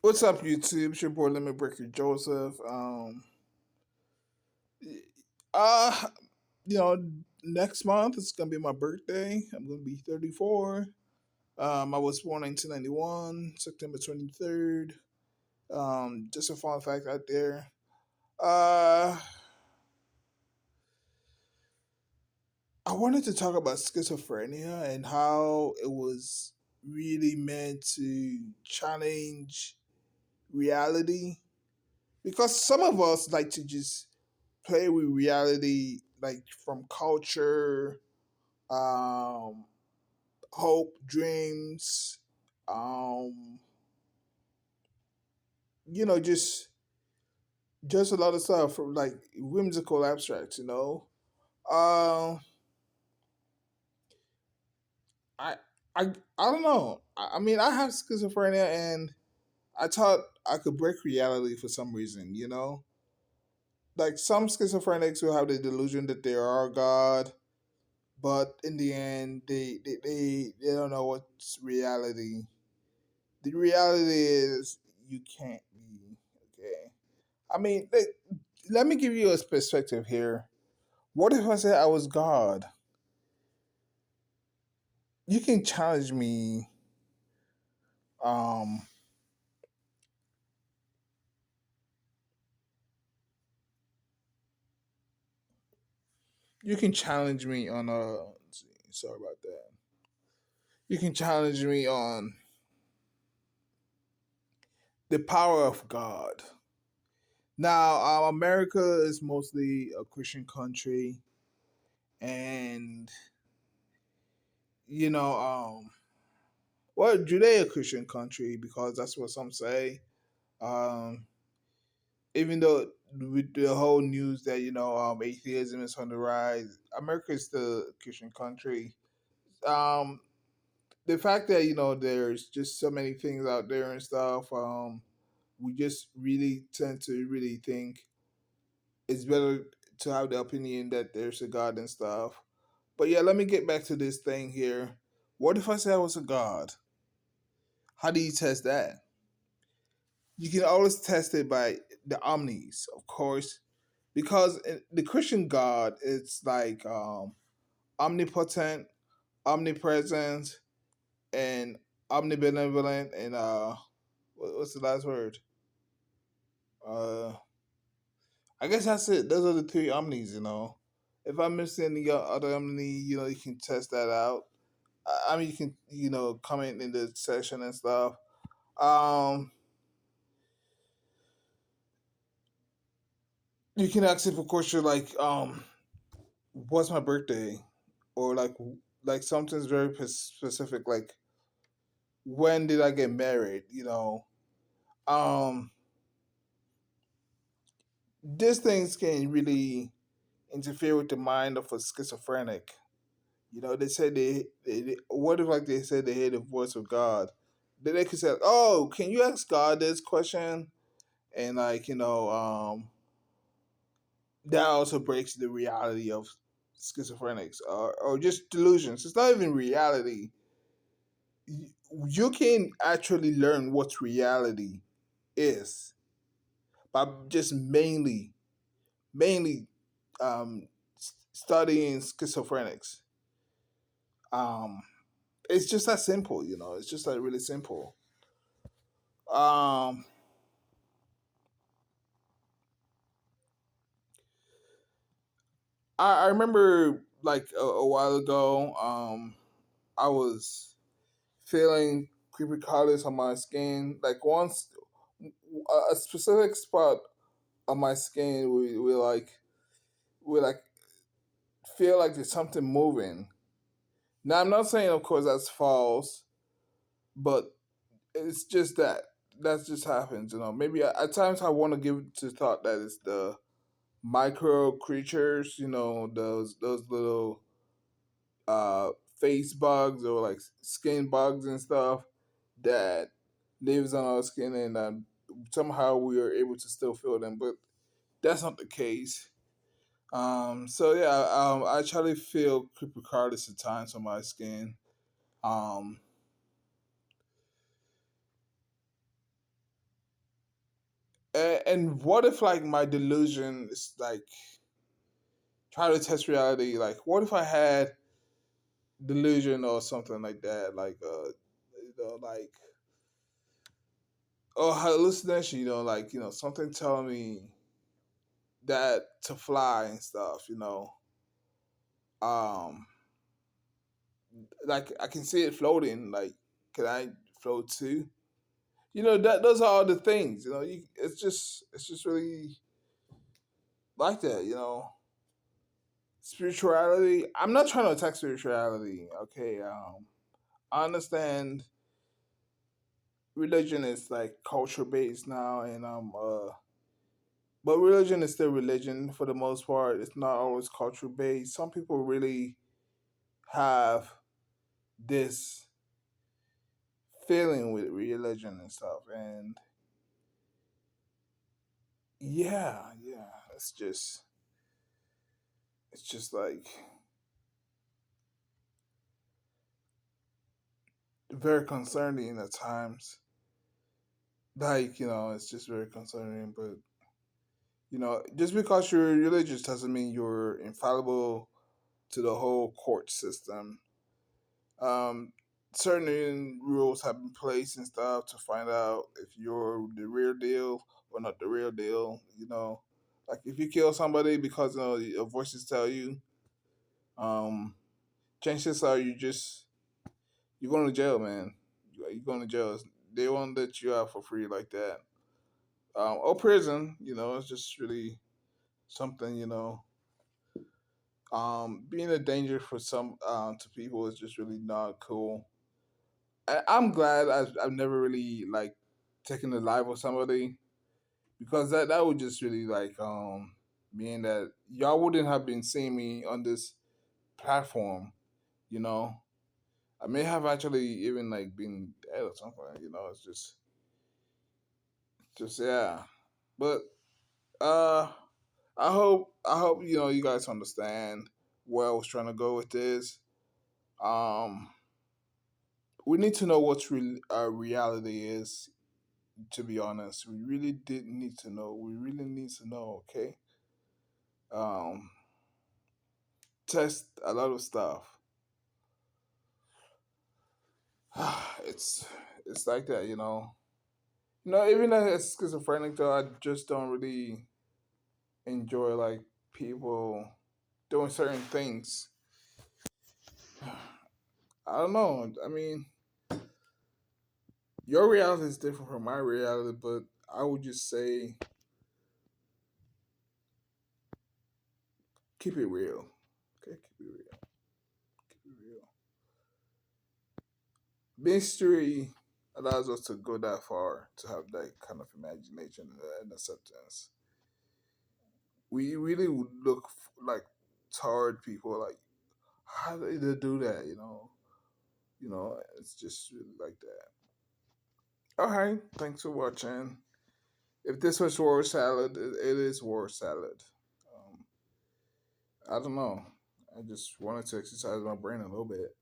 What's up, YouTube? It's your boy Lemon Breaker Joseph. Uh, you know, Next month it's gonna be my birthday. I'm gonna be 34. I was born in 1991, September 23rd. Just a fun fact out there. Uh, I wanted to talk about schizophrenia and how it was really meant to challenge reality because some of us like to just play with reality like from culture, um, hope, dreams, um, just a lot of stuff from like whimsical abstracts. Uh, I I I don't know. I mean, I have schizophrenia, and I thought I could break reality for some reason. Like some schizophrenics will have the delusion that they are God, but in the end they don't know what's reality. The reality is you can't be. Okay, I mean, let me give you a perspective here. What if I said I was God? You can challenge me. um you can challenge me on let's see, sorry about that. You can challenge me on the power of God. Now, America is mostly a Christian country, and you know, well, Judeo Christian country because that's what some say. Um, Even though with the whole news that atheism is on the rise, America is still a Christian country. Um, the fact that there's just so many things out there and stuff, we just really tend to really think it's better to have the opinion that there's a God and stuff. But yeah, let me get back to this thing here. What if I say I was a God? How do you test that? You can always test it by the omnis, of course, because the Christian God, it's like omnipotent, omnipresent, and omnibenevolent, and what's the last word? Uh, I guess that's it. Those are the three omnis. If I'm missing any other omni, you can test that out. I mean, you can comment in the section and stuff. Um, you can ask if, of course, you're like, what's my birthday, or like something's very specific, like when did I get married? Um, these things can really interfere with the mind of a schizophrenic. They say what if like they said they hear the voice of God? Then they could say, "Oh, can you ask God this question?" And that also breaks the reality of schizophrenics, or just delusions. It's not even reality. You can actually learn what reality is by just mainly studying schizophrenics. Um, it's just that simple. It's just like really simple. Um, I remember like a while ago, I was feeling creepy crawlies on my skin. Like once, a specific spot on my skin, we like feel like there's something moving. Now I'm not saying, of course, that's false, but it's just that just happens. Maybe at times I want to give to thought that it's the micro creatures, those little face bugs or like skin bugs and stuff that lives on our skin, and somehow we are able to still feel them, but that's not the case. So yeah, I try to feel creepycarditis at times on my skin. Um, And what if like my delusion is like try to test reality? Like, what if I had delusion or something like that? Like, like or hallucination. Like something telling me that to fly and stuff. Um, like I can see it floating. Like, can I float too? That those are all the things. It's just really like that. Spirituality. I'm not trying to attack spirituality. Okay. I understand religion is like culture based now, and but religion is still religion for the most part. It's not always culture based. Some people really have this feeling with religion and stuff, and yeah, it's just like very concerning at times. Like it's just very concerning, but just because you're religious doesn't mean you're infallible to the whole court system. Um, Certain rules have been placed and stuff to find out if you're the real deal or not the real deal. Like if you kill somebody because your voices tell you, um, chances are you're going to jail, man. You're going to jail. They won't let you out for free like that. Or prison. It's just really something. Being a danger for some to people is just really not cool. I'm glad I've never really like taken the life of somebody because that would just really like mean that y'all wouldn't have been seeing me on this platform. You know, I may have actually even like been dead or something. It's just yeah. But uh, I hope you guys understand where I was trying to go with this. Um, we need to know what reality is. To be honest, we really did need to know. We really need to know. Okay, um, test a lot of stuff. it's it's like that. Even as schizophrenic though, I just don't really enjoy like people doing certain things. I don't know. I mean, your reality is different from my reality, but I would just say keep it real. Okay, keep it real. Keep it real. Mystery allows us to go that far to have that kind of imagination and acceptance. We really would look like tired people, like how did they do that? It's just really like that. All right, thanks for watching. If this was word salad, it is word salad. Um, I don't know. I just wanted to exercise my brain a little bit.